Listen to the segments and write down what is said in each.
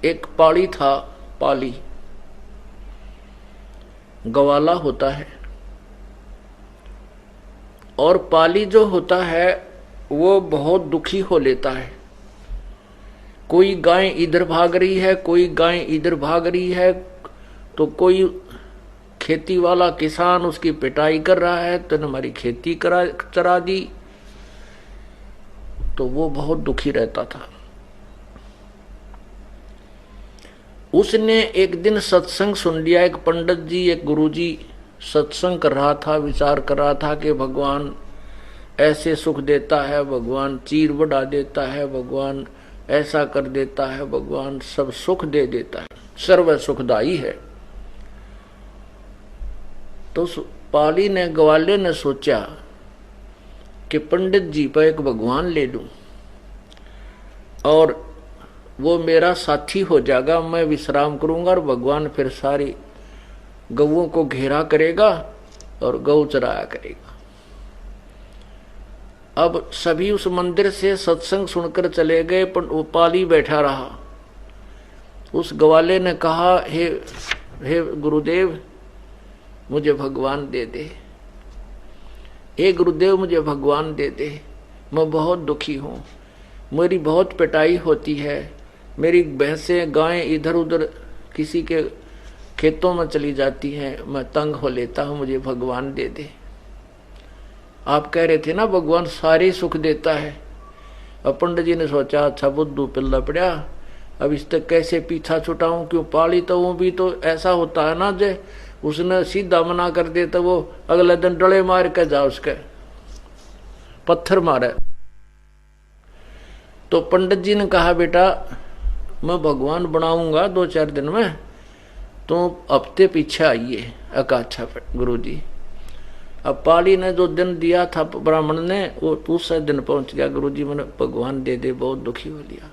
एक पाली था, पाली गवाला होता है, और पाली जो होता है वो बहुत दुखी हो लेता है। कोई गाय इधर भाग रही है, कोई गाय इधर भाग रही है, तो कोई खेती वाला किसान उसकी पिटाई कर रहा है, तो हमारी खेती चरा दी, तो वो बहुत दुखी रहता था। उसने एक दिन सत्संग सुन लिया। एक पंडित जी, एक गुरुजी सत्संग कर रहा था, विचार कर रहा था कि भगवान ऐसे सुख देता है, भगवान चीर बढ़ा देता है, भगवान ऐसा कर देता है, भगवान सब सुख दे देता है, सर्व सुखदाई है। तो पाली ने, ग्वाले ने सोचा कि पंडित जी पर एक भगवान ले लूं और वो मेरा साथी हो जाएगा, मैं विश्राम करूंगा और भगवान फिर सारी गौओं को घेरा करेगा और गौ चराया करेगा। अब सभी उस मंदिर से सत्संग सुनकर चले गए, पर वो पाली बैठा रहा। उस ग्वाले ने कहा, हे गुरुदेव, मुझे भगवान दे दे, हे गुरुदेव मुझे भगवान दे दे, मैं बहुत दुखी हूं, मेरी बहुत पिटाई होती है, मेरी भैंसें गायें इधर उधर किसी के खेतों में चली जाती हैं, मैं तंग हो लेता हूं, मुझे भगवान दे दे। आप कह रहे थे ना भगवान सारे सुख देता है। अब पंडित जी ने सोचा, अच्छा बुद्धू पिल्ला पड़ा, अब इस तक कैसे पीछा छुटाऊं, क्यों पाली तो वो भी तो ऐसा होता है ना, जे उसने सीधा मना कर दे तो वो अगले दिन डले मार के जा, उसके पत्थर मारे। तो पंडित जी ने कहा, बेटा मैं भगवान बनाऊंगा 2-4 दिन में, तो हफ्ते पीछे आइए। अच्छा गुरु जी। अब पाली ने जो दिन दिया था ब्राह्मण ने, वो दूसरे दिन पहुंच गया, गुरु जी मैंने भगवान दे दे, बहुत दुखी हो लिया।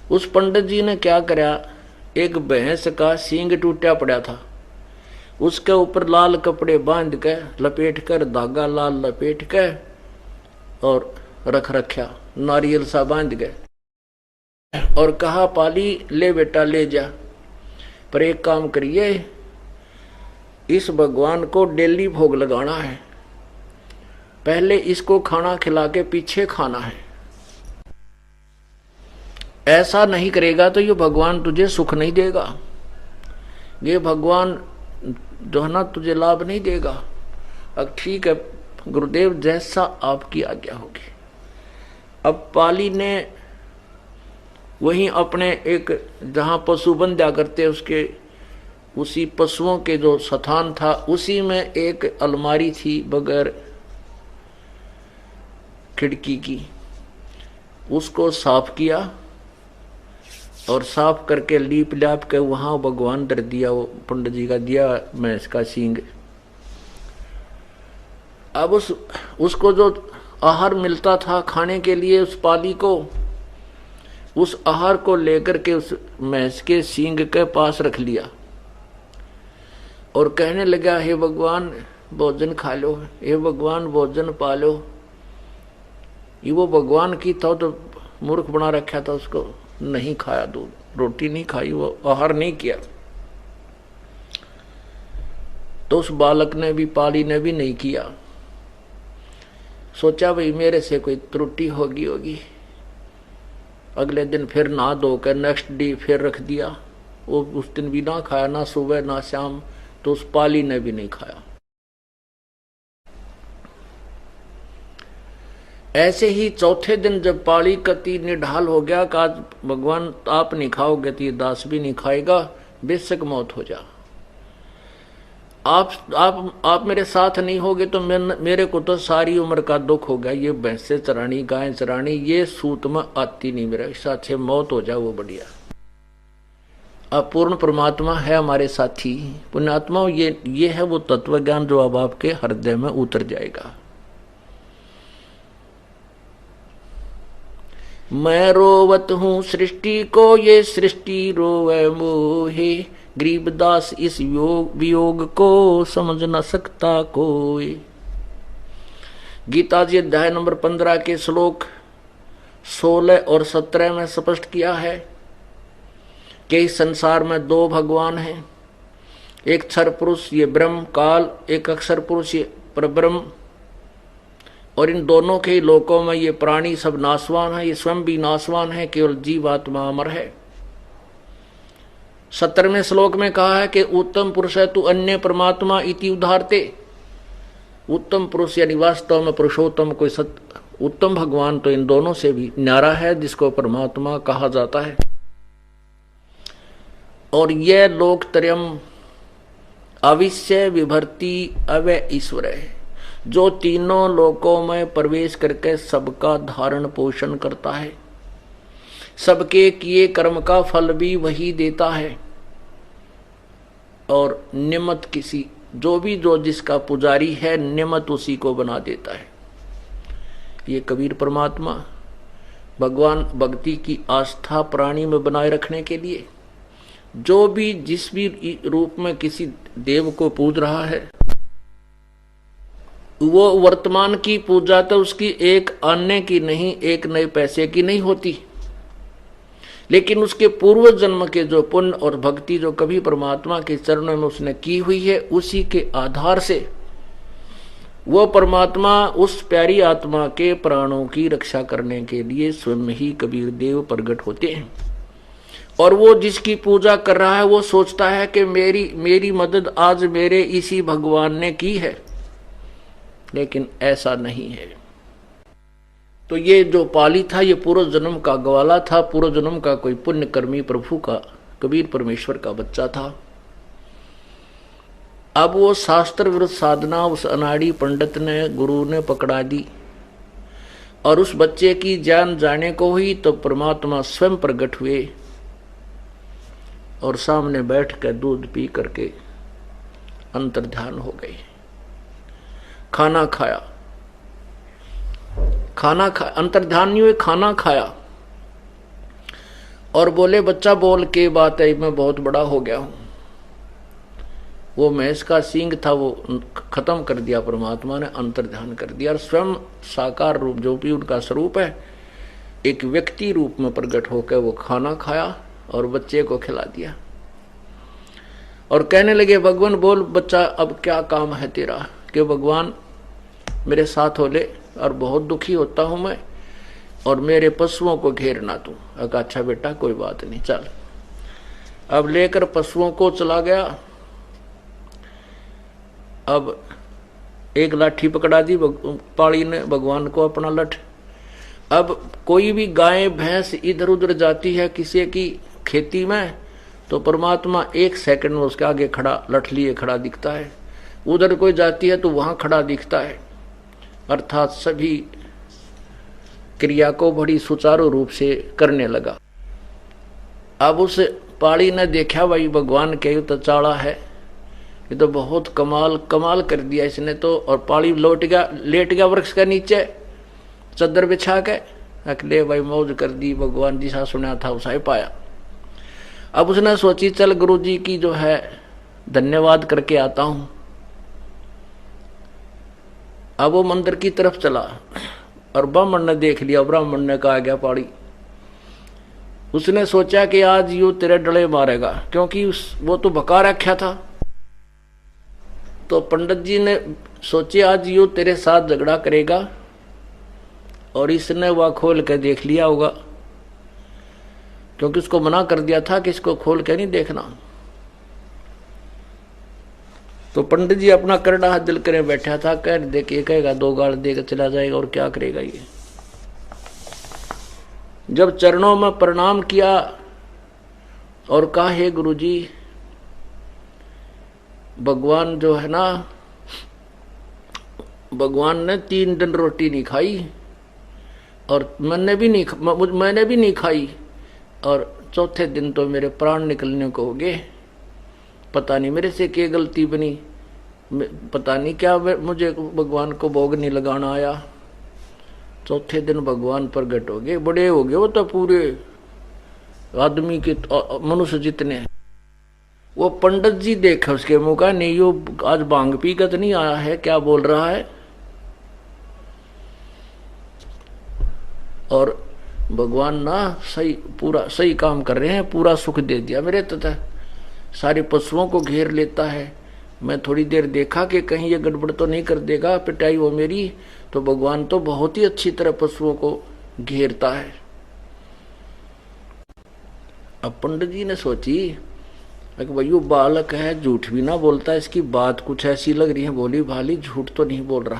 उस पंडित जी ने क्या करा, एक भैंस का सींग टूटा पड़ा था, उसके ऊपर लाल कपड़े बांध के लपेट कर, धागा लाल लपेट के और रख रखा, नारियल सा बांध गए, और कहा, पाली ले बेटा ले जा, पर एक काम करिए, इस भगवान को डेली भोग लगाना है, पहले इसको खाना खिला के पीछे खाना है, ऐसा नहीं करेगा तो ये भगवान तुझे सुख नहीं देगा, ये भगवान जो है ना तुझे लाभ नहीं देगा। अब ठीक है गुरुदेव, जैसा आपकी आज्ञा होगी। अब पाली ने वहीं अपने एक, जहां पशु बंधा करते उसके, उसी पशुओं के जो स्थान था, उसी में एक अलमारी थी बगैर खिड़की की, उसको साफ किया और साफ करके लीप लाप के वहां भगवान धर दिया, वो पंडित जी का दिया भैंस का सींग। अब उसको जो आहार मिलता था खाने के लिए, उस पाली को, उस आहार को लेकर के उस भैंस के सींग के पास रख लिया और कहने लगा, हे भगवान भोजन खा लो, हे भगवान भोजन पा लो। ये वो भगवान की था तो मूर्ख बना रखा था, उसको नहीं खाया, दूध रोटी नहीं खाई, वो आहार नहीं किया। तो उस बालक ने भी, पाली ने भी नहीं किया। सोचा भाई मेरे से कोई त्रुटि होगी। अगले दिन फिर नहा धो कर नेक्स्ट डे फिर रख दिया, वो उस दिन भी ना खाया, ना सुबह ना शाम, तो उस पाली ने भी नहीं खाया। ऐसे ही चौथे दिन जब पाली कति निढाल हो गया कि आज भगवान आप नहीं खाओगे तो ये दास भी नहीं खाएगा, बेशक मौत हो जा, आप मेरे साथ नहीं होगे तो मेरे को तो सारी उम्र का दुख हो गया, ये भैंसे चरानी गाय चरानी ये सूत में आती नहीं, मेरा इससे अच्छे मौत हो जाए वो बढ़िया। अब पूर्ण परमात्मा है हमारे साथी, पुण्यात्मा, ये है वो तत्व ज्ञान जो अब आपके हृदय में उतर जाएगा। मैं रोवत हूँ सृष्टि को, ये सृष्टि रोवे मोहे, गरीबदास इस वियोग को समझ न सकता कोई। गीता जी अध्याय नंबर 15 के श्लोक 16 और 17 में स्पष्ट किया है कि इस संसार में दो भगवान हैं, एक क्षर पुरुष ये ब्रह्म काल, एक अक्षर पुरुष ये परब्रह्म, और इन दोनों के लोकों में ये प्राणी सब नाशवान है, ये स्वयं भी नाशवान है, केवल जीवात्मा अमर है। 17वें श्लोक में कहा है कि उत्तम पुरुष है तू अन्य परमात्मा इति उदाहरते। उत्तम पुरुष यानी वास्तव में पुरुषोत्तम कोई उत्तम भगवान तो इन दोनों से भी न्यारा है, जिसको परमात्मा कहा जाता है। और यह लोकत्रयम् अविश्य विभर्ति अव्यय ईश्वर है, जो तीनों लोकों में प्रवेश करके सबका धारण पोषण करता है, सबके किए कर्म का फल भी वही देता है, और निमित्त किसी जो जिसका पुजारी है निमित्त उसी को बना देता है। ये कबीर परमात्मा भगवान भक्ति की आस्था प्राणी में बनाए रखने के लिए जो भी जिस भी रूप में किसी देव को पूज रहा है, वो वर्तमान की पूजा तो उसकी एक अन्य की नहीं, एक नए पैसे की नहीं होती, लेकिन उसके पूर्व जन्म के जो पुण्य और भक्ति जो कभी परमात्मा के चरणों में उसने की हुई है, उसी के आधार से वो परमात्मा उस प्यारी आत्मा के प्राणों की रक्षा करने के लिए स्वयं ही कबीर देव प्रकट होते हैं। और वो जिसकी पूजा कर रहा है वो सोचता है कि मेरी मदद आज मेरे इसी भगवान ने की है, लेकिन ऐसा नहीं है। तो ये जो पाली था ये पूर्व जन्म का ग्वाला था, पूर्व जन्म का कोई पुण्यकर्मी प्रभु का कबीर परमेश्वर का बच्चा था। अब वो शास्त्र विरुद्ध साधना उस अनाड़ी पंडित ने गुरु ने पकड़ा दी, और उस बच्चे की जान जाने को हुई तो परमात्मा स्वयं प्रकट हुए और सामने बैठ कर दूध पी करके अंतर्ध्यान हो गए। खाना खाया, अंतर्ध्यान नहीं हुए, खाना खाया और बोले बच्चा बोल के बात है मैं बहुत बड़ा हो गया हूं। वो भैंस का सींग था वो खत्म कर दिया परमात्मा ने, अंतर्ध्यान कर दिया, और स्वयं साकार रूप जो भी उनका स्वरूप है एक व्यक्ति रूप में प्रकट होकर वो खाना खाया और बच्चे को खिला दिया। और कहने लगे भगवान बोल बच्चा अब क्या काम है तेरा, कि भगवान मेरे साथ हो ले और बहुत दुखी होता हूं मैं, और मेरे पशुओं को घेरना तू। अच्छा बेटा कोई बात नहीं चल। अब लेकर पशुओं को चला गया। अब एक लाठी पकड़ा दी पाड़ी ने भगवान को अपना लठ। अब कोई भी गाय भैंस इधर उधर जाती है किसी की खेती में तो परमात्मा एक सेकंड में उसके आगे खड़ा लठ लिए खड़ा दिखता है, उधर कोई जाती है तो वहां खड़ा दिखता है। अर्थात सभी क्रिया को बड़ी सुचारू रूप से करने लगा। अब उस पाड़ी ने देखा भाई भगवान के तो चाड़ा है, ये तो बहुत कमाल कर दिया इसने तो। और पाड़ी लेट गया वृक्ष के नीचे चद्दर बिछा के, अकेले भाई मौज कर दी, भगवान जी सा सुना था उसा ही पाया। अब उसने सोची चल गुरु जी की जो है धन्यवाद करके आता हूं। अब वो मंदिर की तरफ चला और ब्राह्मण ने देख लिया, ब्राह्मण ने कहा गया पाड़ी। उसने सोचा कि आज यू तेरे डले मारेगा, क्योंकि वो तो भका रखा था। तो पंडित जी ने सोचे आज यू तेरे साथ झगड़ा करेगा, और इसने वह खोल के देख लिया होगा, क्योंकि उसको मना कर दिया था कि इसको खोल के नहीं देखना। तो पंडित जी अपना करड़ा हाथ दिल करे बैठा था, कह दे के कहेगा दो गाल देकर चला जाएगा और क्या करेगा ये। जब चरणों में प्रणाम किया और कहा हे गुरु जी भगवान जो है ना, भगवान ने 3 दिन रोटी नहीं खाई और मैंने भी नहीं खाई, और चौथे दिन तो मेरे प्राण निकलने को हो गए। पता नहीं मेरे से क्या गलती बनी, पता नहीं क्या मुझे भगवान को भोग नहीं लगाना आया। चौथे दिन भगवान प्रकट हो गए, बड़े हो गए वो तो पूरे आदमी के मनुष्य जितने। वो पंडित जी देखा उसके मुंह का, नहीं यो आज भांग पी कर तो नहीं आया है, क्या बोल रहा है। और भगवान ना सही पूरा सही काम कर रहे हैं, पूरा सुख दे दिया मेरे तथा सारे पशुओं को घेर लेता है। मैं थोड़ी देर देखा कि कहीं ये गड़बड़ तो नहीं कर देगा पिटाई वो मेरी, तो भगवान तो बहुत ही अच्छी तरह पशुओं को घेरता है। अब पंडित जी ने सोची कि भाई वो बालक है, झूठ भी ना बोलता, इसकी बात कुछ ऐसी लग रही है, भोली भाली, झूठ तो नहीं बोल रहा।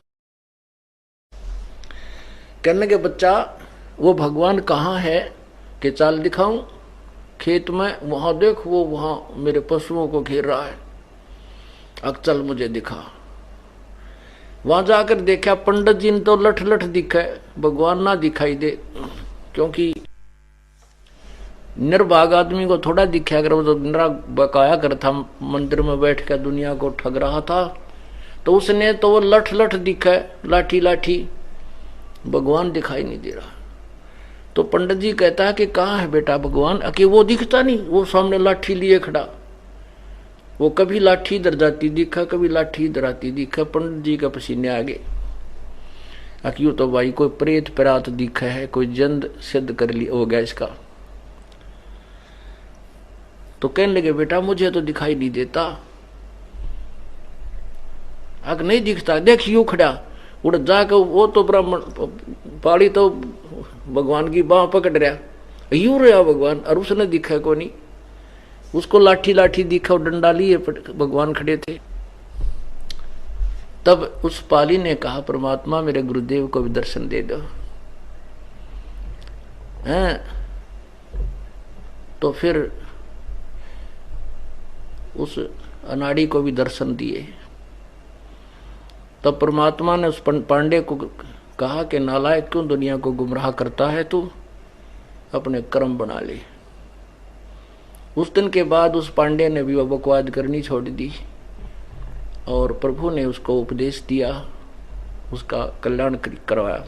कहने के बच्चा वो भगवान कहाँ है कि चाल दिखाऊं? खेत में, वहां देख, वो वहां मेरे पशुओं को घेर रहा है। अब चल मुझे दिखा। वहां जाकर देखा, पंडित जी ने तो लठ लठ दिखा, भगवान ना दिखाई दे, क्योंकि निर्भाग आदमी को थोड़ा दिखा, अगर वो तो निरा बकाया कर था, मंदिर में बैठ कर दुनिया को ठग रहा था, तो उसने तो वो लठ लठ दिखा, लाठी लाठी, भगवान दिखाई नहीं दे रहा। तो पंडित जी कहता है कि कहाँ है बेटा भगवान? कि वो दिखता नहीं, वो सामने लाठी लिए खड़ा, वो कभी लाठी इधर जाती दिखा, कभी लाठी इधर आती दिखा। पंडित जी का पसीने आ गए। यूं तो भाई कोई प्रेत परात दिखा है, कोई जंद सिद्ध कर ली हो गया इसका। तो कहने लगे बेटा मुझे तो दिखाई नहीं देता। अग नहीं दिखता, देख यूं खड़ा, उड़ जाकर वो तो ब्राह्मण पाड़ी तो भगवान की बाह पकड़ रहा, यूं रहा भगवान, और उसने दिखा को नहीं, उसको लाठी लाठी दिखा, डंडा लिए भगवान खड़े थे। तब उस पाली ने कहा परमात्मा मेरे गुरुदेव को भी दर्शन दे दो। हैं? तो फिर उस अनाड़ी को भी दर्शन दिए। तब परमात्मा ने उस पांडे को कहा कि नालायक क्यों दुनिया को गुमराह करता है, तू अपने कर्म बना ले। उस दिन के बाद उस पांडे ने भी बकवाद करनी छोड़ दी और प्रभु ने उसको उपदेश दिया, उसका कल्याण करवाया।